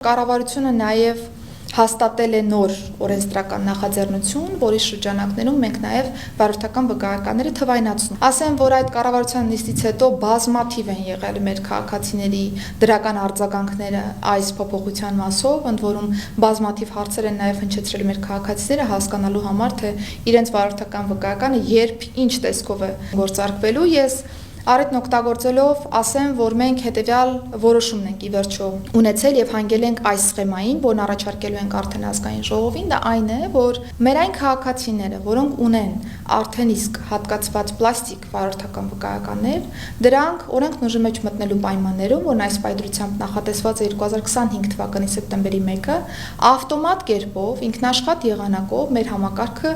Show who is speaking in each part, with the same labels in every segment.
Speaker 1: Կառավարությունը նաև հաստատել է նոր օրենսդրական նախաձեռնություն, որի շրջանակներում մենք նաև վարորդական վկայականները թվայնացնում։ Ասեմ, որ այդ կառավարության նիստից հետո բազմաթիվ են եղել մեր քաղաքացիների դրական արձագանքները այս փոփոխության մասով, ընդ որում բազմաթիվ հարցեր են նաև հնչեցրել մեր քաղաքացիները հասկանալու համար, թե իրենց վարորդական վկայականը երբ ինչ տեսքով է գործարկվելու։ Ես առիթն օգտագործելով ասեմ, որ մենք հետևյալ որոշումն ենք ի վերջո ունեցել եւ հանգել ենք այս սխեմային, որն առաջարկելու ենք արդեն ազգային ժողովին, դա այն է, որ մեր այն քաղաքացիները, որոնք ունեն արդեն իսկ հատկացված պլաստիկ վարորդական վկայականներ, դրանք օրենքն ուժի մեջ մտնելու պայմաններում, որն այս պայծրությամբ նախատեսված է 2025 թվականի սեպտեմբերի 1-ը, ավտոմատ կերպով ինքնաշխատ եղանակով մեր համակարգը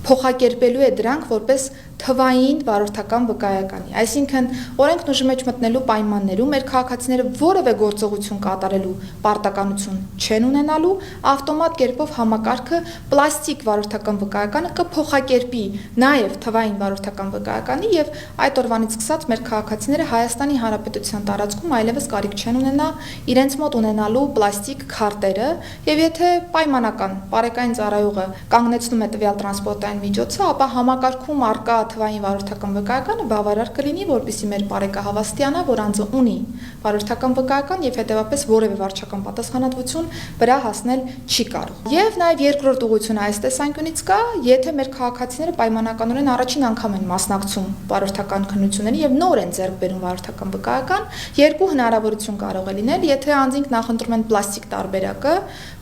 Speaker 1: փոխակերպելու է դրանք որպես թվային վարորդական վկայականի։ Այսինքն օրենքն ուժի մեջ մտնելու պայմաններում մեր քաղաքացիները որևէ գործողություն կատարելու պարտականություն չեն ունենալու, ավտոմատ կերպով համակարգը պլաստիկ վարորդական վկայականը կփոխակերպի նաև թվային վարորդական վկայականի եւ այդ օրվանից սկսած մեր քաղաքացիները Հայաստանի Հանրապետության տարածքում այլևս կարիք չեն ունենա իրենց մոտ ունենալու պլաստիկ քարտերը եւ եթե պայմանական բարեկային ծառայողը կանգնեցնում է տվյալ տրանսպորտային միջոցը, ապա համակարգում արկա թվային վարորդական վկայականը բավարար կլինի, որպեսզի մեր բարեկա հավաստիանա, որ անձը ունի վարորդական վկայական եւ հետեւապես որևէ վարչական պատասխանատվություն վրա հասնել չի կարող։ Եվ նաեւ երկրորդ ուղղությունը այս տեսանկյունից կա, եթե մեր քաղաքացիները պայմանականորեն առաջին անգամ են մասնակցում վարորդական քննություններին եւ նոր են ձեռք բերում վարորդական վկայական, երկու հնարավորություն կարող է լինել, եթե անձինք նախընտրում են պլաստիկ տարբերակը,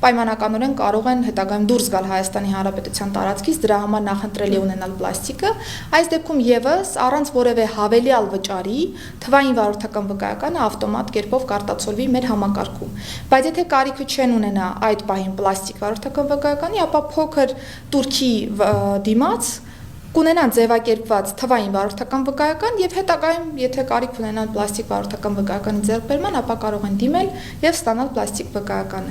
Speaker 1: պայմանականորեն կարող են հետագայում դուրս գալ Հայաստանի Հանրապետության տարածքից, դրա համար նախընտրելի ունենալ պլաստիկը, այս դեպքում եւս առանց որևէ հավելյալ վճարի թվային վարորդական վկայականը ավտոմատ կերպով կարտացոլվի մեր համակարգում։ Բայց եթե կարիքը չեն ունենա այդ պահին պլաստիկ վարորդական վկայականի, ապա փոքր турքի դիմաց կունենան ձևակերպված թվային վարորդական վկայական եւ հետագայում, եթե կարիք ունենան պլաստիկ վարորդական վկայականի ձեռքբերման, ապա կարող են դիմել եւ ստանալ պլաստիկ վկայականը։